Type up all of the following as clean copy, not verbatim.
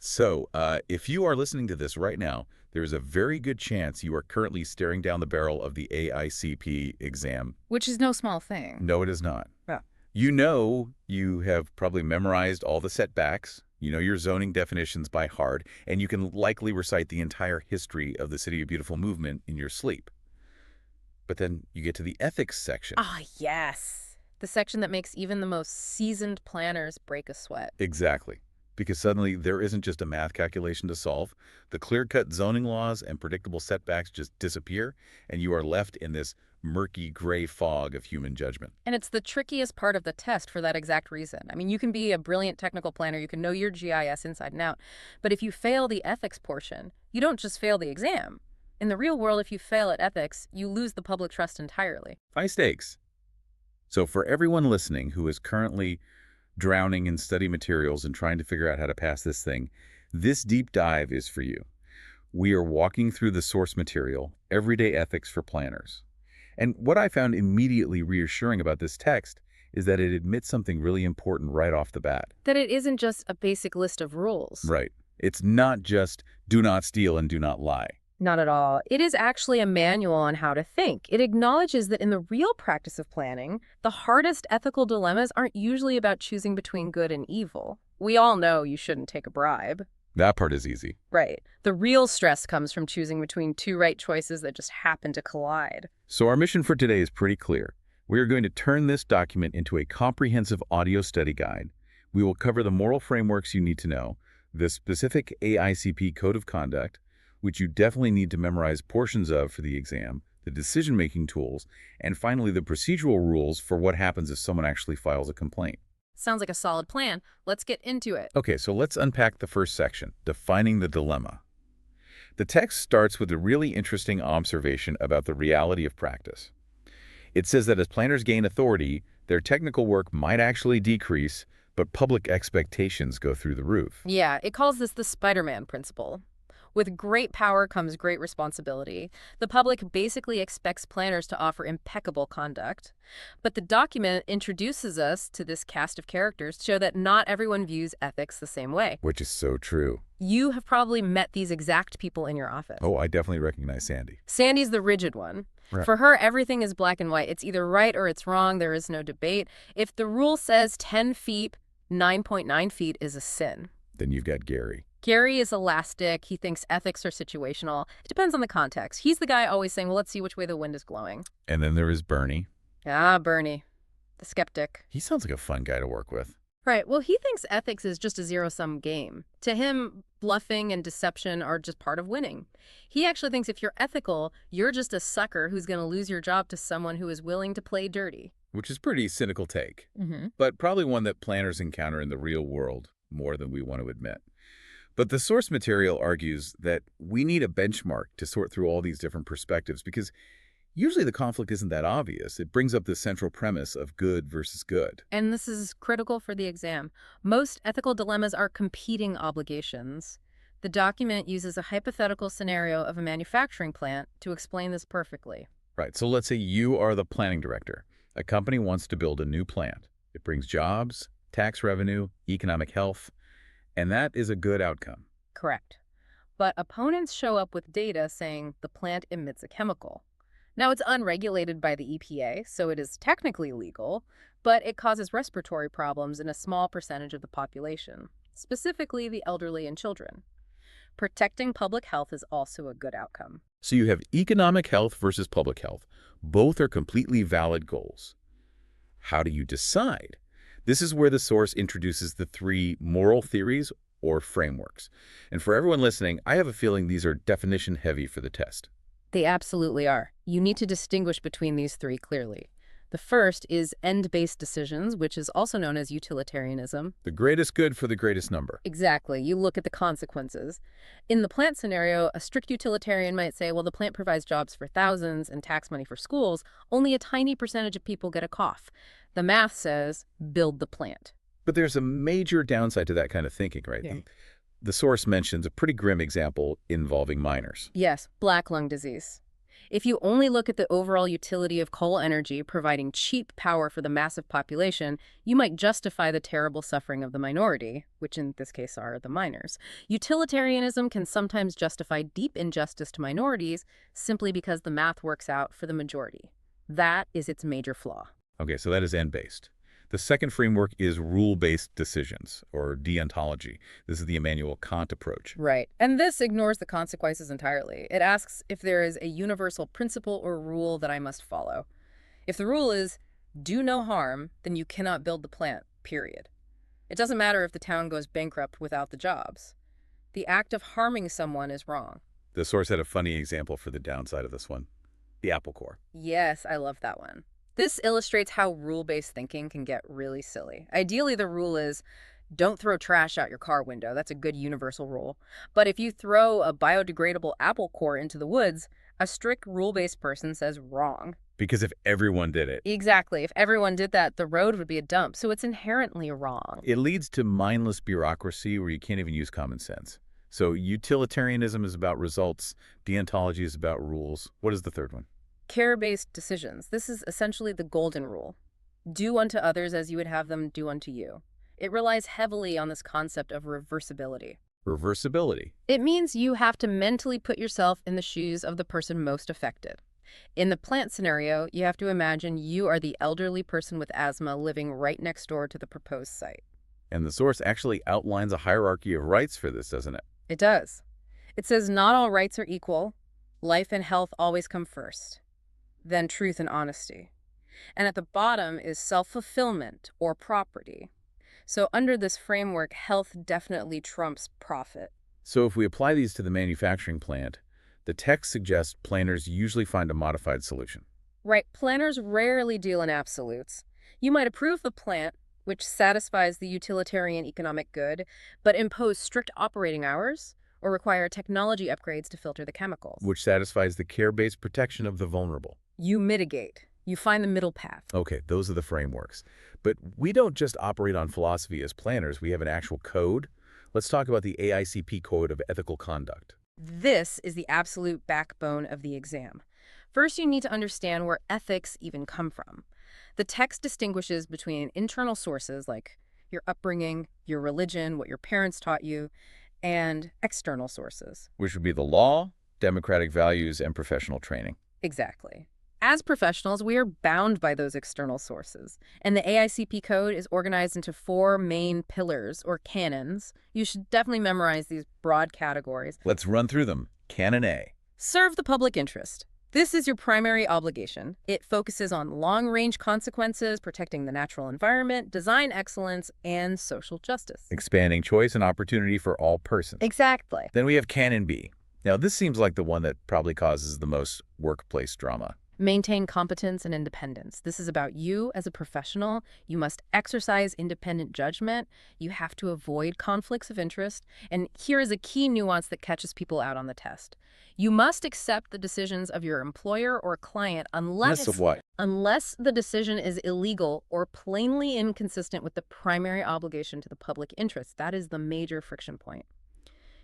So, if you are listening to this right now, there's a very good chance you are currently staring down the barrel of the AICP exam. Which is no small thing. No, it is not. Yeah. You know you have probably memorized all the setbacks, you know your zoning definitions by heart, and you can likely recite the entire history of the City of Beautiful movement in your sleep. But then you get to the ethics section. Ah, yes. The section that makes even the most seasoned planners break a sweat. Exactly. Because suddenly there isn't just a math calculation to solve. The clear-cut zoning laws and predictable setbacks just disappear, and you are left in this murky gray fog of human judgment. And it's the trickiest part of the test for that exact reason. I mean, you can be a brilliant technical planner, you can know your GIS inside and out, but if you fail the ethics portion, you don't just fail the exam. In the real world, if you fail at ethics, you lose the public trust entirely. High stakes. So for everyone listening who is currently drowning in study materials and trying to figure out how to pass this thing, this deep dive is for you. We are walking through the source material, Everyday Ethics for Planners. And what I found immediately reassuring about this text is that it admits something really important right off the bat. That it isn't just a basic list of rules. Right. It's not just do not steal and do not lie. Not at all. It is actually a manual on how to think. It acknowledges that in the real practice of planning, the hardest ethical dilemmas aren't usually about choosing between good and evil. We all know you shouldn't take a bribe. That part is easy. Right. The real stress comes from choosing between two right choices that just happen to collide. So our mission for today is pretty clear. We are going to turn this document into a comprehensive audio study guide. We will cover the moral frameworks you need to know, the specific AICP Code of Conduct, which you definitely need to memorize portions of for the exam, the decision-making tools, and finally the procedural rules for what happens if someone actually files a complaint. Sounds like a solid plan. Let's get into it. Okay, so let's unpack the first section, defining the dilemma. The text starts with a really interesting observation about the reality of practice. It says that as planners gain authority, their technical work might actually decrease, but public expectations go through the roof. Yeah, it calls this the Spider-Man principle. With great power comes great responsibility. The public basically expects planners to offer impeccable conduct. But the document introduces us to this cast of characters to show that not everyone views ethics the same way. Which is so true. You have probably met these exact people in your office. Oh, I definitely recognize Sandy. Sandy's the rigid one. Right. For her, everything is black and white. It's either right or it's wrong. There is no debate. If the rule says 10 feet, 9.9 feet is a sin. Then you've got Gary. Gary is elastic. He thinks ethics are situational. It depends on the context. He's the guy always saying, well, let's see which way the wind is blowing. And then there is Bernie. Ah, Bernie, the skeptic. He sounds like a fun guy to work with. Right. Well, he thinks ethics is just a zero-sum game. To him, bluffing and deception are just part of winning. He actually thinks if you're ethical, you're just a sucker who's going to lose your job to someone who is willing to play dirty. Which is a pretty cynical take, Mm-hmm. but probably one that planners encounter in the real world more than we want to admit. But the source material argues that we need a benchmark to sort through all these different perspectives because usually the conflict isn't that obvious. It brings up the central premise of good versus good. And this is critical for the exam. Most ethical dilemmas are competing obligations. The document uses a hypothetical scenario of a manufacturing plant to explain this perfectly. Right, so let's say you are the planning director. A company wants to build a new plant. It brings jobs, tax revenue, economic health, and that is a good outcome. Correct. But opponents show up with data saying the plant emits a chemical. Now, it's unregulated by the EPA, so it is technically legal, but it causes respiratory problems in a small percentage of the population, specifically the elderly and children. Protecting public health is also a good outcome. So you have economic health versus public health. Both are completely valid goals. How do you decide? This is where the source introduces the three moral theories or frameworks. And for everyone listening, I have a feeling these are definition heavy for the test. They absolutely are. You need to distinguish between these three clearly. The first is end-based decisions, which is also known as utilitarianism. The greatest good for the greatest number. Exactly. You look at the consequences. In the plant scenario, a strict utilitarian might say, well, the plant provides jobs for thousands and tax money for schools. Only a tiny percentage of people get a cough. The math says, build the plant. But there's a major downside to that kind of thinking, right? Yeah. The source mentions a pretty grim example involving minors. Yes, black lung disease. If you only look at the overall utility of coal energy providing cheap power for the massive population, you might justify the terrible suffering of the minority, which in this case are the miners. Utilitarianism can sometimes justify deep injustice to minorities simply because the math works out for the majority. That is its major flaw. Okay, so that is end-based. The second framework is rule-based decisions, or deontology. This is the Immanuel Kant approach. Right. And this ignores the consequences entirely. It asks if there is a universal principle or rule that I must follow. If the rule is, do no harm, then you cannot build the plant, period. It doesn't matter if the town goes bankrupt without the jobs. The act of harming someone is wrong. The source had a funny example for the downside of this one. The apple core. Yes, I love that one. This illustrates how rule-based thinking can get really silly. Ideally, the rule is, don't throw trash out your car window. That's a good universal rule. But if you throw a biodegradable apple core into the woods, a strict rule-based person says wrong. Because if everyone did it, Exactly. If everyone did that, the road would be a dump, so it's inherently wrong. it leads to mindless bureaucracy where you can't even use common sense. So utilitarianism is about results, deontology is about rules. What is the third one? Care-based decisions. This is essentially the golden rule. Do unto others as you would have them do unto you. It relies heavily on this concept of reversibility. Reversibility. It means you have to mentally put yourself in the shoes of the person most affected. In the plant scenario, you have to imagine you are the elderly person with asthma living right next door to the proposed site. And the source actually outlines a hierarchy of rights for this, doesn't it? It does. It says not all rights are equal. Life and health always come first. Then truth and honesty. And at the bottom is self-fulfillment or property. So under this framework, health definitely trumps profit. So if we apply these to the manufacturing plant, the text suggests planners usually find a modified solution. Right, planners rarely deal in absolutes. You might approve the plant, which satisfies the utilitarian economic good, but impose strict operating hours or require technology upgrades to filter the chemicals. Which satisfies the care-based protection of the vulnerable. You mitigate. You find the middle path. Okay, those are the frameworks. But we don't just operate on philosophy as planners. We have an actual code. Let's talk about the AICP Code of Ethical Conduct. This is the absolute backbone of the exam. First, you need to understand where ethics even come from. The text distinguishes between internal sources like your upbringing, your religion, what your parents taught you, and external sources. Which would be the law, democratic values, and professional training. Exactly. As professionals, we are bound by those external sources, and the AICP code is organized into 4 main pillars, or canons. You should definitely memorize these broad categories. Let's run through them. Canon A. Serve the public interest. This is your primary obligation. It focuses on long-range consequences, protecting the natural environment, design excellence, and social justice. Expanding choice and opportunity for all persons. Exactly. Then we have Canon B. Now, this seems like the one that probably causes the most workplace drama. Maintain competence and independence. This is about you as a professional. You must exercise independent judgment. You have to avoid conflicts of interest. And here is a key nuance that catches people out on the test. You must accept the decisions of your employer or client unless Of what? unless the decision is illegal or plainly inconsistent with the primary obligation to the public interest. That is the major friction point.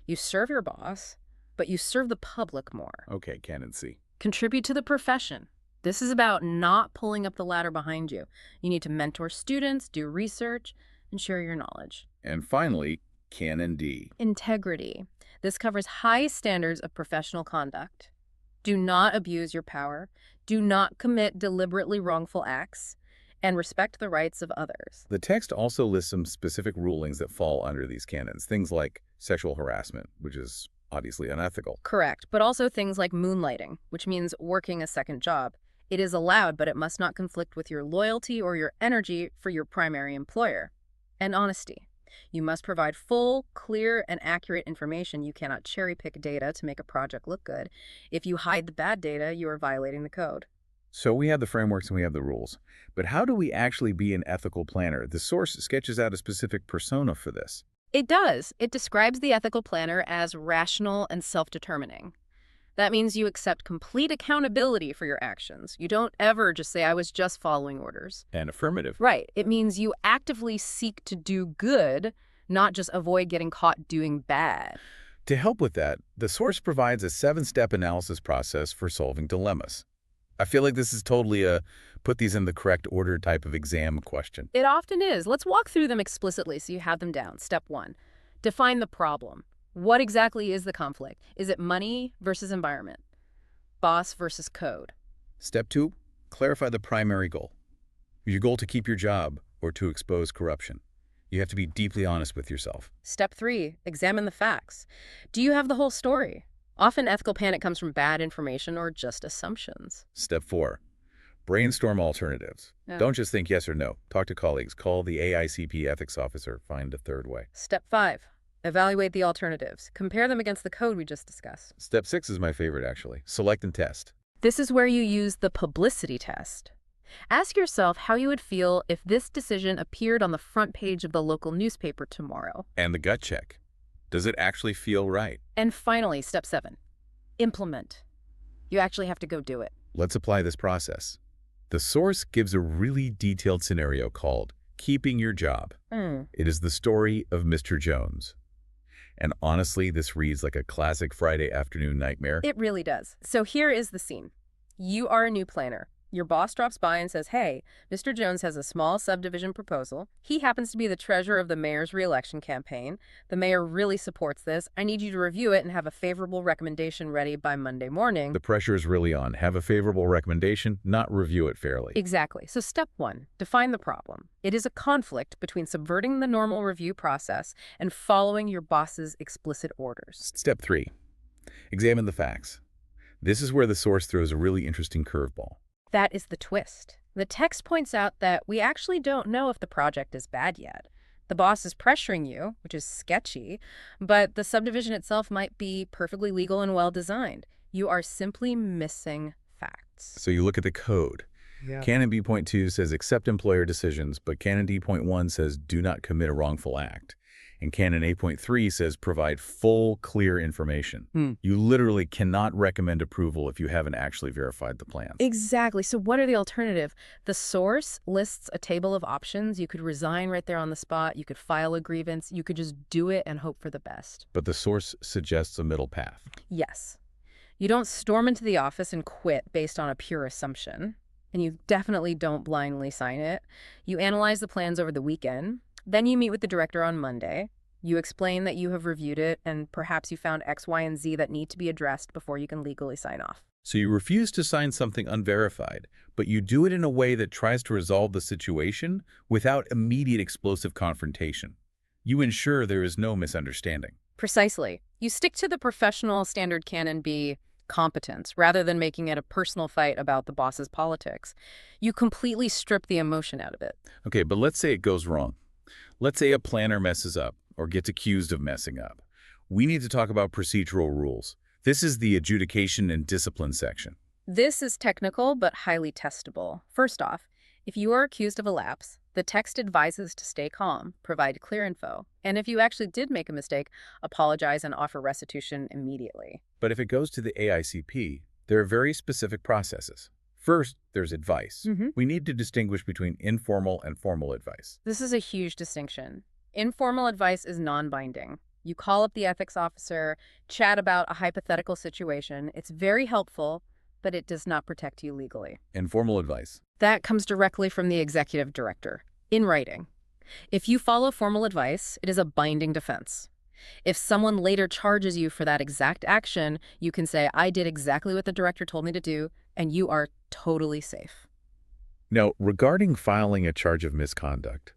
You serve your boss, but you serve the public more. Okay, Canon C. Contribute to the profession. This is about not pulling up the ladder behind you. You need to mentor students, do research, and share your knowledge. And finally, Canon D. Integrity. This covers high standards of professional conduct. Do not abuse your power. Do not commit deliberately wrongful acts. And respect the rights of others. The text also lists some specific rulings that fall under these canons, things like sexual harassment, which is obviously unethical. Correct, but also things like moonlighting, which means working a second job. It is allowed, but it must not conflict with your loyalty or your energy for your primary employer. And honesty. You must provide full, clear, and accurate information. You cannot cherry-pick data to make a project look good. If you hide the bad data, you are violating the code. So we have the frameworks and we have the rules. But how do we actually be an ethical planner? The source sketches out a specific persona for this. It does. It describes the ethical planner as rational and self-determining. That means you accept complete accountability for your actions. You don't ever just say, I was just following orders. And affirmative. Right. It means you actively seek to do good, not just avoid getting caught doing bad. To help with that, the source provides a 7-step analysis process for solving dilemmas. I feel like this is totally a put these in the correct order type of exam question. It often is. Let's walk through them explicitly so you have them down. Step 1, define the problem. What exactly is the conflict? Is it money versus environment? Boss versus code? Step 2, clarify the primary goal. Is your goal to keep your job or to expose corruption? You have to be deeply honest with yourself. Step 3, examine the facts. Do you have the whole story? Often ethical panic comes from bad information or just assumptions. Step 4, brainstorm alternatives. Yeah. Don't just think yes or no. Talk to colleagues. Call the AICP ethics officer. Find a third way. Step 5, evaluate the alternatives. Compare them against the code we just discussed. Step 6 is my favorite, actually. Select and test. This is where you use the publicity test. Ask yourself how you would feel if this decision appeared on the front page of the local newspaper tomorrow. And the gut check. Does it actually feel right? And finally, step 7, implement. You actually have to go do it. Let's apply this process. The source gives a really detailed scenario called Keeping Your Job. It is the story of Mr. Jones. And honestly, this reads like a classic Friday afternoon nightmare. It really does. So here is the scene. You are a new planner. Your boss drops by and says, hey, Mr. Jones has a small subdivision proposal. He happens to be the treasurer of the mayor's re-election campaign. The mayor really supports this. I need you to review it and have a favorable recommendation ready by Monday morning. The pressure is really on. Have a favorable recommendation, not review it fairly. Exactly. So step 1, define the problem. It is a conflict between subverting the normal review process and following your boss's explicit orders. Step 3, examine the facts. This is where the source throws a really interesting curveball. That is the twist. The text points out that we actually don't know if the project is bad yet. The boss is pressuring you, which is sketchy, but the subdivision itself might be perfectly legal and well-designed. You are simply missing facts. So you look at the code. Yeah. Canon B.2 says accept employer decisions, but Canon D.1 says do not commit a wrongful act. And Canon 8.3 says provide full, clear information. You literally cannot recommend approval if you haven't actually verified the plan. Exactly. So what are the alternative? The source lists a table of options. You could resign right there on the spot. You could file a grievance. You could just do it and hope for the best. But the source suggests a middle path. Yes. You don't storm into the office and quit based on a pure assumption. And you definitely don't blindly sign it. You analyze the plans over the weekend. Then you meet with the director on Monday. You explain that you have reviewed it and perhaps you found X, Y, and Z that need to be addressed before you can legally sign off. So you refuse to sign something unverified, but you do it in a way that tries to resolve the situation without immediate explosive confrontation. You ensure there is no misunderstanding. Precisely. You stick to the professional standard canon B, competence, rather than making it a personal fight about the boss's politics. You completely strip the emotion out of it. Okay, but let's say it goes wrong. Let's say a planner messes up or gets accused of messing up. We need to talk about procedural rules. This is the adjudication and discipline section. This is technical but highly testable. First off, if you are accused of a lapse, the text advises to stay calm, provide clear info, and if you actually did make a mistake, apologize and offer restitution immediately. But if it goes to the AICP, there are very specific processes. First, there's advice. We need to distinguish between informal and formal advice. This is a huge distinction. Informal advice is non-binding. You call up the ethics officer, chat about a hypothetical situation. It's very helpful, but it does not protect you legally. Informal advice. That comes directly from the executive director, in writing. If you follow formal advice, it is a binding defense. If someone later charges you for that exact action, you can say, I did exactly what the director told me to do, and you are totally safe. Now, regarding filing a charge of misconduct,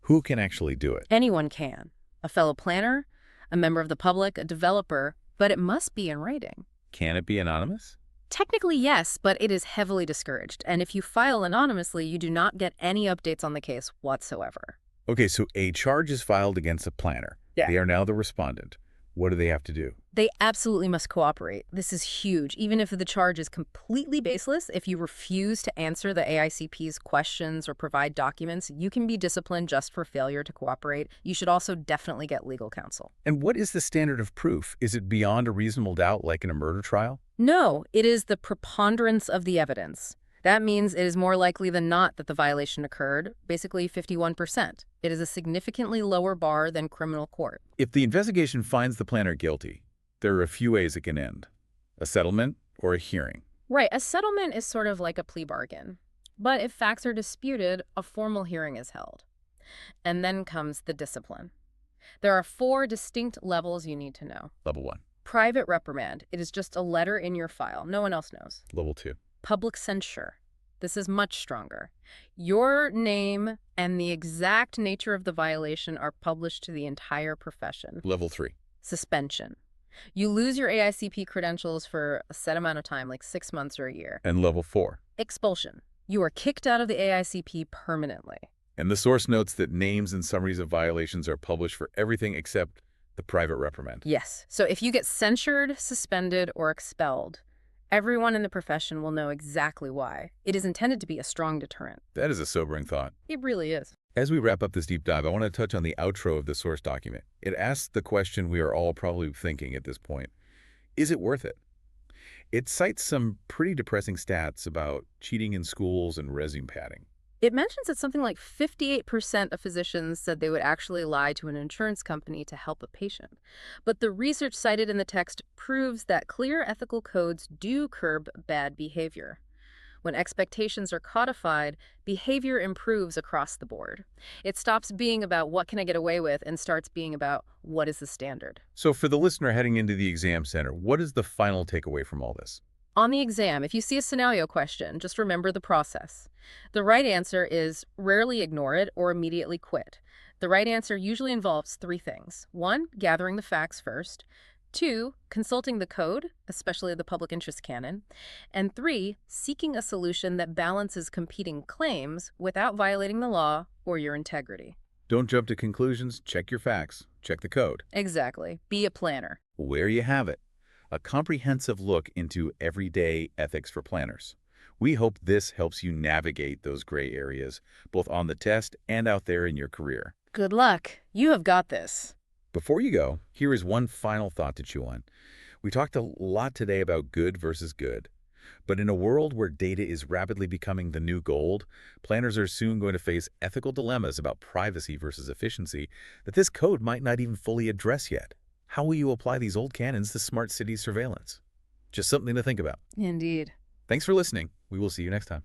who can actually do it? Anyone can. A fellow planner, a member of the public, a developer, but it must be in writing. Can it be anonymous? Technically, yes, but it is heavily discouraged. And if you file anonymously, you do not get any updates on the case whatsoever. Okay, so a charge is filed against a planner. Yeah. They are now the respondent. What do they have to do? They absolutely must cooperate. This is huge. Even if the charge is completely baseless, if you refuse to answer the AICP's questions or provide documents, you can be disciplined just for failure to cooperate. You should also definitely get legal counsel. And what is the standard of proof? Is it beyond a reasonable doubt like in a murder trial? No, it is the preponderance of the evidence. That means it is more likely than not that the violation occurred, basically 51%. It is a significantly lower bar than criminal court. If the investigation finds the planner guilty, There are a few ways it can end. A settlement or a hearing. Right, a settlement is sort of like a plea bargain. But if facts are disputed, a formal hearing is held. And then comes the discipline. There are 4 distinct levels you need to know. Level 1. Private reprimand. It is just a letter in your file. No one else knows. Level 2. Public censure. This is much stronger. Your name and the exact nature of the violation are published to the entire profession. Level 3. Suspension. You lose your AICP credentials for a set amount of time, like 6 months or a year. And level 4. Expulsion. You are kicked out of the AICP permanently. And the source notes that names and summaries of violations are published for everything except the private reprimand. Yes. So if you get censured, suspended, or expelled, everyone in the profession will know exactly why. It is intended to be a strong deterrent. That is a sobering thought. It really is. As we wrap up this deep dive, I want to touch on the outro of the source document. It asks the question we are all probably thinking at this point. Is it worth it? It cites some pretty depressing stats about cheating in schools and resume padding. It mentions that something like 58% of physicians said they would actually lie to an insurance company to help a patient. But the research cited in the text proves that clear ethical codes do curb bad behavior. When expectations are codified, behavior improves across the board. It stops being about what can I get away with and starts being about what is the standard. So for the listener heading into the exam center, what is the final takeaway from all this? On the exam, if you see a scenario question, just remember the process. The right answer is rarely ignore it or immediately quit. The right answer usually involves 3 things. 1, gathering the facts first. 2, consulting the code, especially the public interest canon. And 3, seeking a solution that balances competing claims without violating the law or your integrity. Don't jump to conclusions, check your facts, check the code. Exactly. Be a planner. Where you have it. A comprehensive look into everyday ethics for planners. We hope this helps you navigate those gray areas, both on the test and out there in your career. Good luck. You have got this. Before you go, here is one final thought to chew on. We talked a lot today about good versus good. But in a world where data is rapidly becoming the new gold, planners are soon going to face ethical dilemmas about privacy versus efficiency that this code might not even fully address yet. How will you apply these old canons to smart city surveillance? Just something to think about. Indeed. Thanks for listening. We will see you next time.